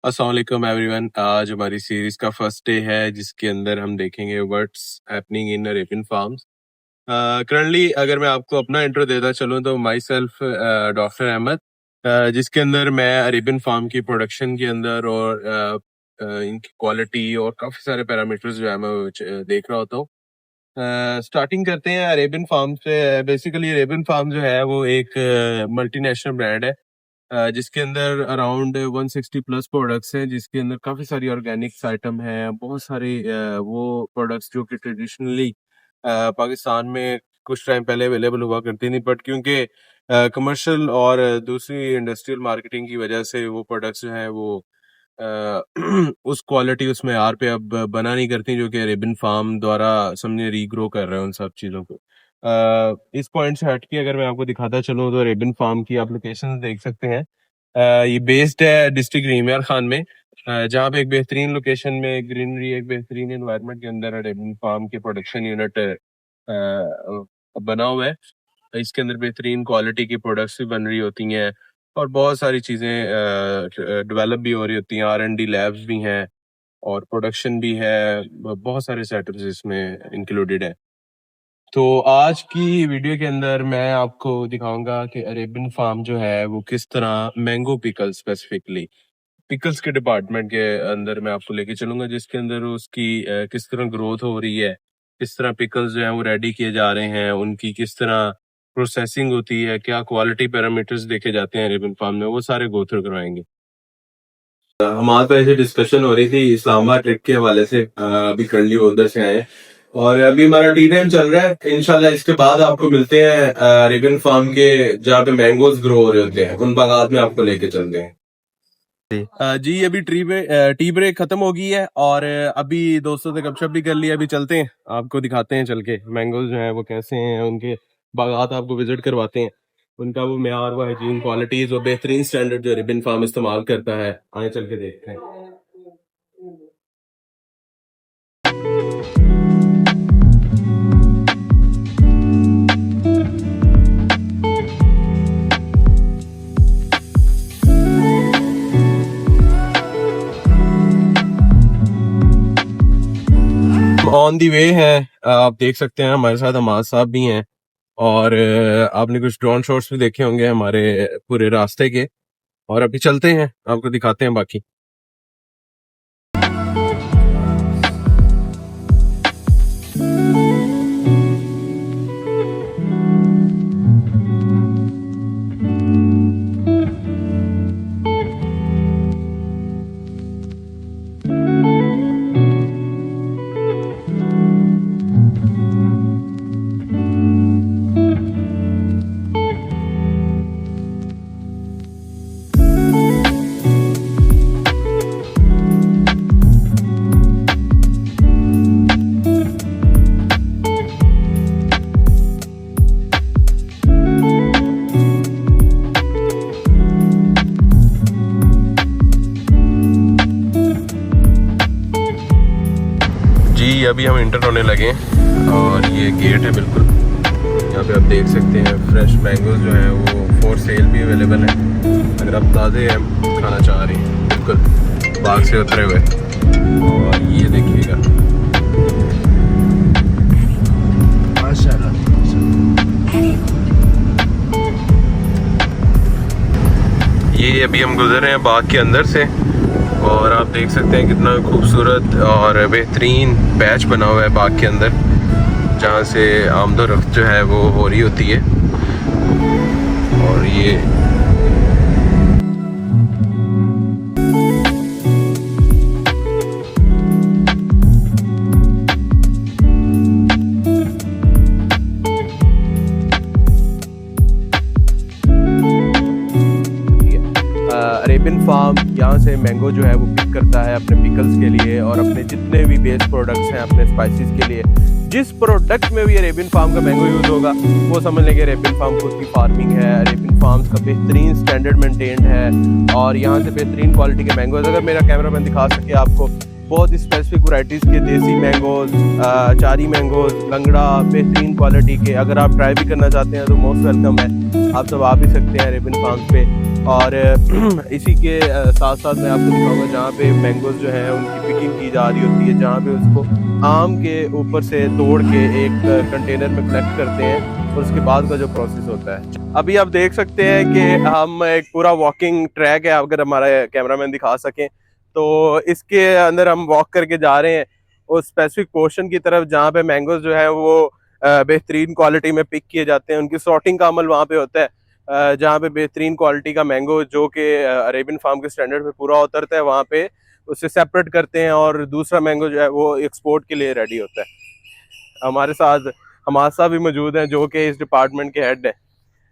अस्सलाम वालेकुम एवरीवन। आज हमारी सीरीज का फर्स्ट डे है जिसके अंदर हम देखेंगे what's happening in Arabian farms. Currently अगर मैं आपको अपना इंट्रो देता चलूँ तो माई सेल्फ डॉक्टर अहमद, जिसके अंदर मैं अरेबियन फार्म की प्रोडक्शन के अंदर और इनकी क्वालिटी और काफ़ी सारे पैरामीटर्स जो है मैं देख रहा होता हूँ। स्टार्टिंग करते हैं अरेबियन फार्म से। बेसिकली अरेबियन फार्म जो है वो एक मल्टीनेशनल ब्रांड है जिसके अंदर अराउंड 160 प्लस प्रोडक्ट्स हैं, जिसके अंदर काफ़ी सारी ऑर्गेनिक्स आइटम हैं, बहुत सारे वो प्रोडक्ट्स जो कि ट्रेडिशनली पाकिस्तान में कुछ टाइम पहले अवेलेबल हुआ करती थी, बट क्योंकि कमर्शियल और दूसरी इंडस्ट्रियल मार्केटिंग की वजह से वो प्रोडक्ट्स जो हैं वो अ, उस क्वालिटी उस मेयार पे अब बना नहीं करती जो कि अरेबियन फार्म द्वारा समझे रीग्रो कर रहे हैं उन सब चीज़ों को। इस पॉइंट से हट के अगर मैं आपको दिखाता चलूँ तो अरेबियन फार्म की आप लोकेशन देख सकते हैं। ये बेस्ड है डिस्ट्रिक्ट रीमियर खान में, जहाँ पे एक बेहतरीन लोकेशन में ग्रीनरी, एक बेहतरीन एनवायरनमेंट के अंदर अरेबियन फार्म के प्रोडक्शन यूनिट बना हुआ है। इसके अंदर बेहतरीन क्वालिटी की प्रोडक्ट्स भी बन रही होती हैं और बहुत सारी चीज़ें डेवलप भी हो रही होती हैं। R&D लैब्स भी हैं और प्रोडक्शन भी है, बहुत सारे सेटअप्स इसमें इंक्लूडेड है। तो आज की वीडियो के अंदर मैं आपको दिखाऊंगा कि अरेबियन फार्म जो है वो किस तरह मैंगो पिकल स्पेसिफिकली पिकल्स के डिपार्टमेंट के अंदर मैं आपको लेके चलूंगा, जिसके अंदर उसकी किस तरह ग्रोथ हो रही है, किस तरह पिकल्स जो है वो रेडी किए जा रहे हैं, उनकी किस तरह प्रोसेसिंग होती है, क्या क्वालिटी पैरामीटर्स देखे जाते हैं अरेबियन फार्म में, वो सारे गो थ्रू करवाएंगे। हमारे पास ऐसी डिस्कशन हो रही थी इस्लामाबाद ट्रिप के हवाले से, अभी करली उधर से आए और अभी हमारा टी टाइम चल रहा है। इंशाल्लाह इसके बाद आपको मिलते हैं अरेबियन फार्म के जहाँ पे मैंगोज ग्रो हो रहे होते हैं, उन बागात में आपको लेके चलते हैं। जी अभी टी ब्रेक खत्म हो गई है और अभी दोस्तों से गपशप भी कर लिया। अभी चलते हैं, आपको दिखाते हैं चल के मैंगोज जो है वो कैसे हैं, उनके बागात आपको विजिट करवाते हैं, उनका वो मेयार, वो हाइजीन, क्वालिटीज, वो बेहतरीन स्टैंडर्ड जो अरेबियन फार्म इस्तेमाल करता है। आए चल के देखते हैं। ऑन दी वे है, आप देख सकते हैं हमारे साथ हमाद साहब भी हैं और आपने कुछ ड्रोन शॉट्स भी देखे होंगे हमारे पूरे रास्ते के, और अभी चलते हैं आपको दिखाते हैं बाकी। जी अभी हम इंटर होने लगे हैं और ये गेट है बिल्कुल, यहाँ पे आप देख सकते हैं फ्रेश मैंगोज जो हैं वो फॉर सेल भी अवेलेबल है। अगर आप ताज़े खाना चाह रही हैं बिल्कुल बाग से उतरे हुए, और ये देखिएगा माशाल्लाह। ये अभी हम गुजर रहे हैं बाग के अंदर से और आप देख सकते हैं कितना खूबसूरत और बेहतरीन पैच बना हुआ है बाग के अंदर, जहाँ से आमदोरफ्त जो है वो हो रही होती है। और ये अरेबियन फार्म यहाँ से मैंगो जो है वो पिक करता है अपने पिकल्स के लिए और अपने जितने भी बेस प्रोडक्ट्स हैं अपने स्पाइसेस के लिए। जिस प्रोडक्ट में भी अरेबियन फार्म का मैंगो यूज़ होगा वो समझ लेंगे अरेबियन फार्म खुद की फार्मिंग है, अरेबियन फार्म्स का बेहतरीन स्टैंडर्ड मेंटेन्ड है और यहाँ से बेहतरीन क्वालिटी के मैंगोज। अगर मेरा कैमरामैन दिखा सके आपको बहुत ही स्पेसिफिक वैरायटीज़ के देसी मैंगोज़, चारी मैंगोज़, लंगड़ा, बेहतरीन क्वालिटी के। अगर आप ट्राई भी करना चाहते हैं तो मोस्ट वेलकम है, आप सब आ भी सकते हैं अरेबियन फार्म्स पे। और इसी के साथ साथ मैं आपको दिखाऊंगा जहाँ पे मैंगोज़ जो है उनकी पिकिंग की जा रही होती है, जहाँ पे उसको आम के ऊपर से तोड़ के एक कंटेनर में कलेक्ट करते हैं और उसके बाद का जो प्रोसेस होता है। अभी आप देख सकते हैं कि हम एक पूरा वॉकिंग ट्रैक है, अगर हमारा कैमरामैन दिखा सकें तो इसके अंदर हम वॉक करके जा रहे हैं उस स्पेसिफिक पोर्शन की तरफ जहाँ पे मैंगोज जो है वो बेहतरीन क्वालिटी में पिक किए जाते हैं। उनकी सॉर्टिंग का अमल वहाँ पे होता है, जहाँ पे बेहतरीन क्वालिटी का मैंगो जो कि अरेबियन फार्म के स्टैंडर्ड पे पूरा उतरता है वहाँ पे उससे सेपरेट करते हैं और दूसरा मैंगो जो है वो एक्सपोर्ट के लिए रेडी होता है। हमारे साथ हमारे साथ भी मौजूद हैं जो कि इस डिपार्टमेंट के हेड है।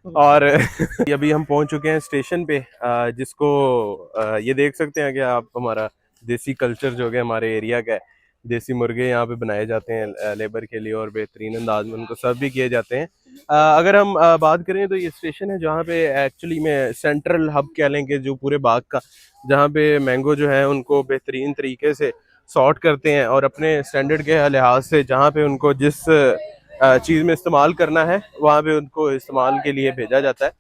और अभी हम पहुंच चुके हैं स्टेशन पे, जिसको ये देख सकते हैं कि आप हमारा देसी कल्चर जो कि हमारे एरिया का है। देसी मुर्गे यहाँ पे बनाए जाते हैं लेबर के लिए और बेहतरीन अंदाज में उनको सर्व भी किए जाते हैं। अगर हम बात करें तो ये स्टेशन है जहाँ पे एक्चुअली में सेंट्रल हब कह लेंगे जो पूरे बाग का, जहाँ पे मैंगो जो है उनको बेहतरीन तरीके से सॉर्ट करते हैं और अपने स्टैंडर्ड के लिहाज से जहाँ पे उनको जिस चीज़ में इस्तेमाल करना है वहाँ पे उनको इस्तेमाल के लिए भेजा जाता है।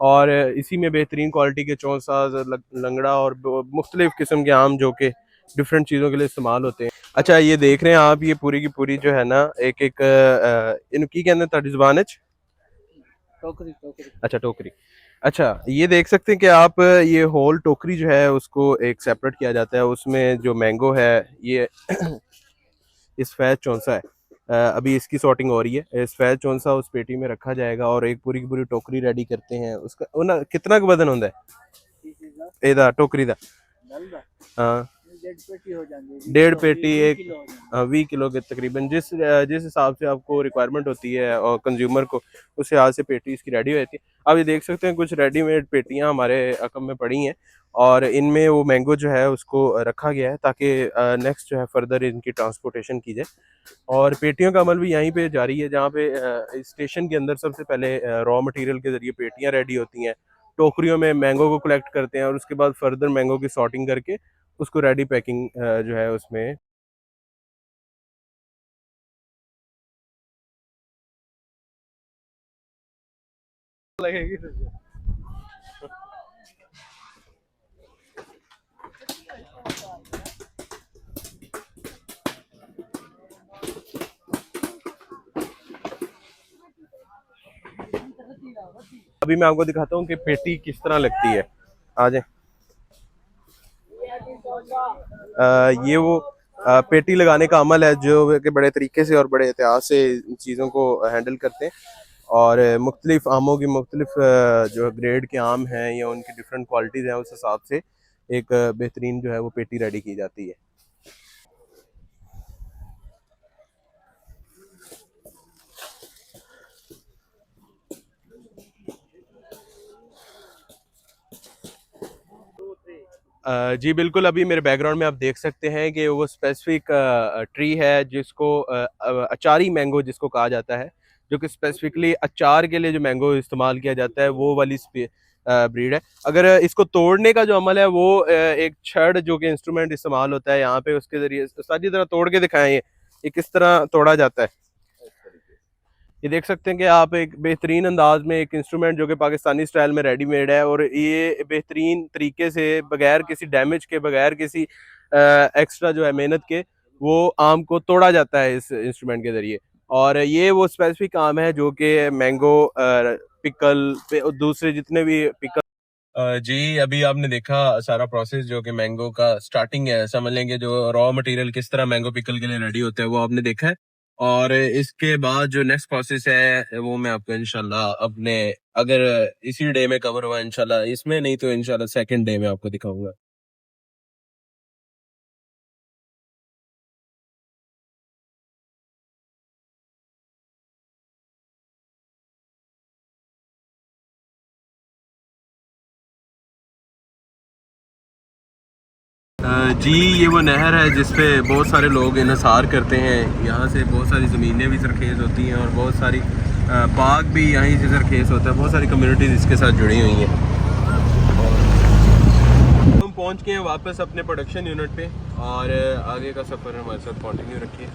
और इसी में बेहतरीन क्वालिटी के चौंसाज, लंगड़ा और मुख्तलिफ किस्म के आम जो कि डिफरेंट चीज़ों के लिए इस्तेमाल होते हैं। अच्छा ये देख रहे हैं आप, ये पूरी की पूरी जो है ना एक एक इनकी कहते हैं ਤੁਹਾਡੀ ਜ਼ੁਬਾਨ ਚ टोकरी टोकरी, अच्छा टोकरी। अच्छा ये देख सकते हैं कि आप ये होल टोकरी जो है उसको एक सेपरेट किया जाता है, उसमें जो मैंगो है ये इस फैज चौंसा है, अभी इसकी सॉर्टिंग हो रही है। इस फैज चौंसा उस पेटी में रखा जाएगा और एक पूरी की पूरी टोकरी रेडी करते हैं। उसका उन्हें कितना का वजन होता है एदा टोकरी दा? हाँ 1.5 पेटी एक 20 किलो के तकरीबन, जिस हिसाब से आपको रिक्वायरमेंट होती है और कंज्यूमर को उस हिसाब से पेटी इसकी रेडी हो जाती है। अब ये देख सकते हैं कुछ रेडीमेड पेटियां हमारे अकम में पड़ी हैं और इनमें वो मैंगो जो है उसको रखा गया है ताकि नेक्स्ट जो है फर्दर इनकी ट्रांसपोर्टेशन की जाए। और पेटियों का अमल भी यहीं पे जारी है, जहाँ पे स्टेशन के अंदर सबसे पहले रॉ मटेरियल के जरिए पेटियां रेडी होती हैं, टोकरियों में मैंगो को कलेक्ट करते हैं और उसके बाद फर्दर मैंगो की सॉर्टिंग करके उसको रेडी पैकिंग जो है उसमें लगेगी। अभी मैं आपको दिखाता हूँ कि पेटी किस तरह लगती है। आ जाए, ये वो पेटी लगाने का अमल है जो कि बड़े तरीके से और बड़े एहतियात से इन चीज़ों को हैंडल करते हैं। और मुख्तलिफ आमों की मुख्तलिफ जो ग्रेड के आम हैं या उनकी डिफरेंट क्वालिटीज़ हैं उस हिसाब से एक बेहतरीन जो है वो पेटी रेडी की जाती है। जी बिल्कुल, अभी मेरे बैकग्राउंड में आप देख सकते हैं कि वो स्पेसिफिक ट्री है जिसको अचारी मैंगो जिसको कहा जाता है, जो कि स्पेसिफिकली अचार के लिए जो मैंगो इस्तेमाल किया जाता है वो वाली ब्रीड है। अगर इसको तोड़ने का जो अमल है वो एक छड़ जो कि इंस्ट्रूमेंट इस्तेमाल होता है यहाँ पे, उसके ज़रिए सारी तरह तोड़ के दिखाएं ये किस तरह तोड़ा जाता है। ये देख सकते हैं कि आप एक बेहतरीन अंदाज में एक इंस्ट्रूमेंट जो कि पाकिस्तानी स्टाइल में रेडीमेड है और ये बेहतरीन तरीके से बगैर किसी डैमेज के, बगैर किसी एक्स्ट्रा जो है मेहनत के, वो आम को तोड़ा जाता है इस इंस्ट्रूमेंट के ज़रिए। और ये वो स्पेसिफिक आम है जो कि मैंगो पिकल दूसरे जितने भी पिकल जी अभी आपने देखा सारा प्रोसेस जो कि मैंगो का स्टार्टिंग है, समझ लेंगे जो रॉ मटेरियल किस तरह मैंगो पिकल के लिए रेडी होता है वो आपने देखा है। और इसके बाद जो नेक्स्ट प्रोसेस है वो मैं आपको इंशाल्लाह अपने, अगर इसी डे में कवर हुआ इंशाल्लाह, इसमें नहीं तो इंशाल्लाह सेकंड डे में आपको दिखाऊंगा। जी ये वो नहर है जिसपे बहुत सारे लोग इन्हसार करते हैं। यहाँ से बहुत सारी ज़मीनें भी सरखेज़ होती हैं और बहुत सारी बाग भी यहीं से सरखेज़ होता है। बहुत सारी कम्युनिटीज़ इसके साथ जुड़ी हुई हैं। हम पहुंच गए हैं वापस अपने प्रोडक्शन यूनिट पे और आगे का सफ़र हमारे साथ कंटिन्यू रखिए।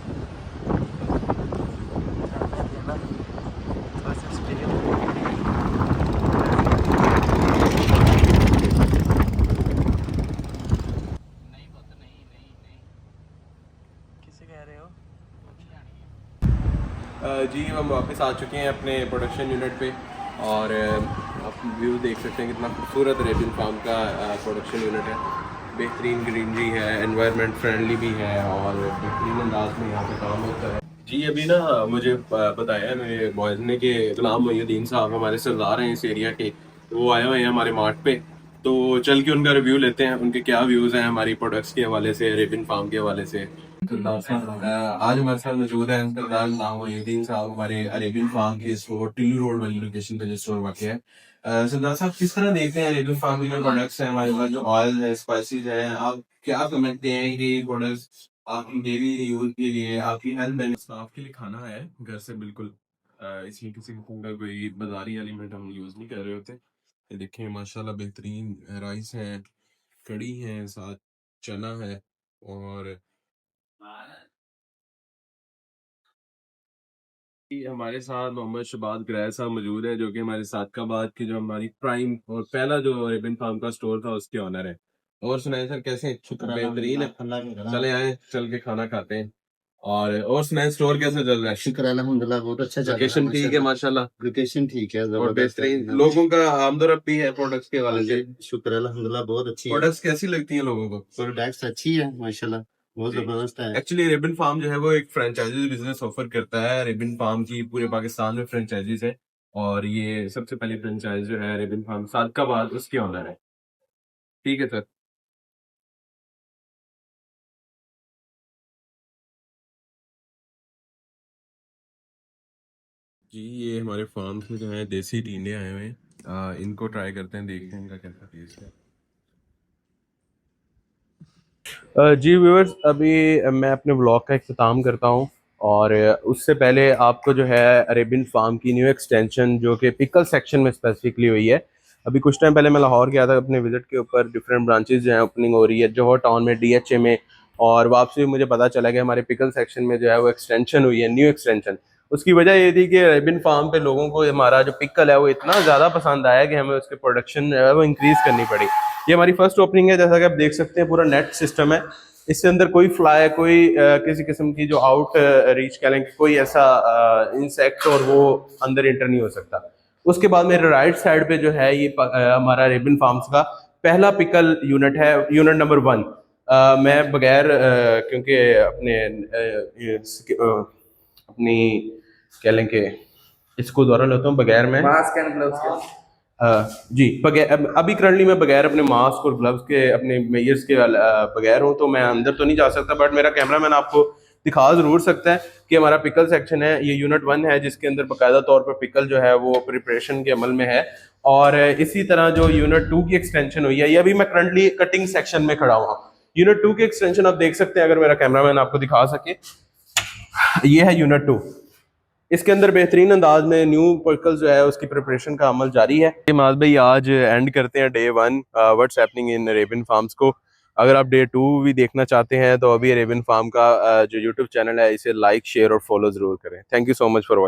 जी हम वापस आ चुके हैं अपने प्रोडक्शन यूनिट पे और आप व्यू देख सकते हैं कितना खूबसूरत अरेबियन फार्म का प्रोडक्शन यूनिट है। बेहतरीन ग्रीनरी है, एनवायरनमेंट फ्रेंडली भी है और बेहतरीन अंदाज में यहाँ पे काम होता है। जी अभी ना मुझे बताया मेरे बॉयज़ ने कि गुलाम मोहिउद्दीन साहब हमारे सरदार हैं इस एरिया के, तो वो आए हुए हैं हमारे मार्ट पे, तो चल के उनका रिव्यू लेते हैं, उनके क्या व्यूज़ हैं हमारी प्रोडक्ट्स के हवाले से, अरेबियन फार्म के हवाले से। आज हमारे साथ मौजूद है सरदार गुलाम मोहिउद्दीन साहब हमारे अरेबियन फार्म के स्टोर टिल्लू रोड वाली लोकेशन पे जो स्टोर वाक़ है। सरदार साहब किस तरह देखते हैं अरेबियन फार्म के जो प्रोडक्ट्स हैं हमारे पास, जो ऑयल है, स्पाइसेस है, आप क्या समझते हैं कि ये प्रोडक्ट्स आपकी डेली यूज के लिए, आपकी हेल्थ बेनिफिट्स, आपके लिए खाना है घर से बिल्कुल, इसमें किसी किस्म का कोई बाजारी एलिमेंट हम यूज नहीं कर रहे होते। ये देखें माशाल्लाह बेहतरीन राइस है, कड़ी है, साथ चना है और हमारे साथ मोहम्मद शबाद ग्रैर साहब मौजूद है जो कि हमारे सादकाबाद की जो हमारी प्राइम और पहला जो रिबन फार्म का स्टोर था उसके ऑनर है। और सुनाए सर कैसे हैं? बेहतरीन है। चले आए चल के खाना खाते हैं। और सुनाए स्टोर कैसे चल रहा है? शुक्र अल्हम्दुलिल्लाह बहुत अच्छा चल रहा है। लोकेशन ठीक है माशाल्लाह, लोकेशन ठीक है, और जबरदस्त है। बेहतरीन लोगों का आमदरफ्त भी है प्रोडक्ट्स के हवाले से। शुक्र अल्हम्दुलिल्लाह बहुत अच्छी है। प्रोडक्ट्स कैसी लगती हैं लोगों को? प्रोडक्ट्स अच्छी है माशाल्लाह, बहुत जी। जबरदस्त है। एक्चुअली रिबन फार्म जो है वो एक फ्रेंचाइजी बिजनेस ऑफर करता है। रिबन फार्म की पूरे पाकिस्तान में फ्रेंचाइजीज है और ये सबसे पहली फ्रेंचाइज जो है रिबन फार्म सादकाबाद उसके ऑनर है। ठीक है सर। जी ये हमारे फार्म से जो है देसी टींडे आए हुए हैं, इनको ट्राई करते हैं, देखते हैं इनका कैसा टेस्ट है। जी व्यूअर्स अभी मैं अपने व्लॉग का इख्तिताम करता हूँ और उससे पहले आपको जो है अरेबियन फार्म की न्यू एक्सटेंशन जो कि पिकल सेक्शन में स्पेसिफिकली हुई है, अभी कुछ टाइम पहले मैं लाहौर गया था अपने विजिट के ऊपर, डिफरेंट ब्रांचेज जो है ओपनिंग हो रही है जौहर टाउन में, डीएचए में, और वापसी में मुझे पता चला कि हमारे पिकल सेक्शन में जो है वो एक्सटेंशन हुई है, न्यू एक्सटेंशन। उसकी वजह ये थी कि अरेबियन फार्म पे लोगों को हमारा जो पिकल है वो इतना ज़्यादा पसंद आया कि हमें उसके प्रोडक्शन जो है वो इंक्रीज़ करनी पड़ी। ये हमारी फर्स्ट ओपनिंग है, जैसा कि आप देख सकते हैं पूरा नेट सिस्टम है, इससे अंदर कोई फ्लाई, कोई किसी किस्म की जो आउट रीच कह लें कोई ऐसा इंसेक्ट और वो अंदर इंटर नहीं हो सकता। उसके बाद मेरे राइट साइड पे जो है ये हमारा रिबन फार्म्स का पहला पिकल यूनिट है, यूनिट नंबर 1। मैं बगैर क्योंकि अपने अपनी कह लें कि इसको दोहरा लेता हूँ बगैर मैं मास्क एंड ग्लव्स के, जी बगैर अभी करंटली मैं बगैर अपने मास्क और ग्लव्स के अपने मेयर्स के बगैर हूँ, तो मैं अंदर तो नहीं जा सकता, बट मेरा कैमरामैन आपको दिखा ज़रूर सकता है कि हमारा पिकल सेक्शन है, ये यूनिट 1 है जिसके अंदर बाकायदा तौर पर पिकल जो है वो प्रिपरेशन के अमल में है। और इसी तरह जो यूनिट 2 की एक्सटेंशन हुई है, ये अभी मैं करंटली कटिंग सेक्शन में खड़ा हुआ। यूनिट 2 की एक्सटेंशन आप देख सकते हैं, अगर मेरा कैमरामैन आपको दिखा सके, ये है यूनिट 2। इसके अंदर बेहतरीन अंदाज में न्यू पिकल जो है उसकी प्रिपरेशन का अमल जारी है। माज भाई आज एंड करते हैं day 1 what's happening in Arabian farms को। अगर आप डे 2 भी देखना चाहते हैं तो अभी अरेबियन फार्म का जो यूट्यूब चैनल है इसे लाइक, शेयर और फॉलो जरूर करें। Thank you so much for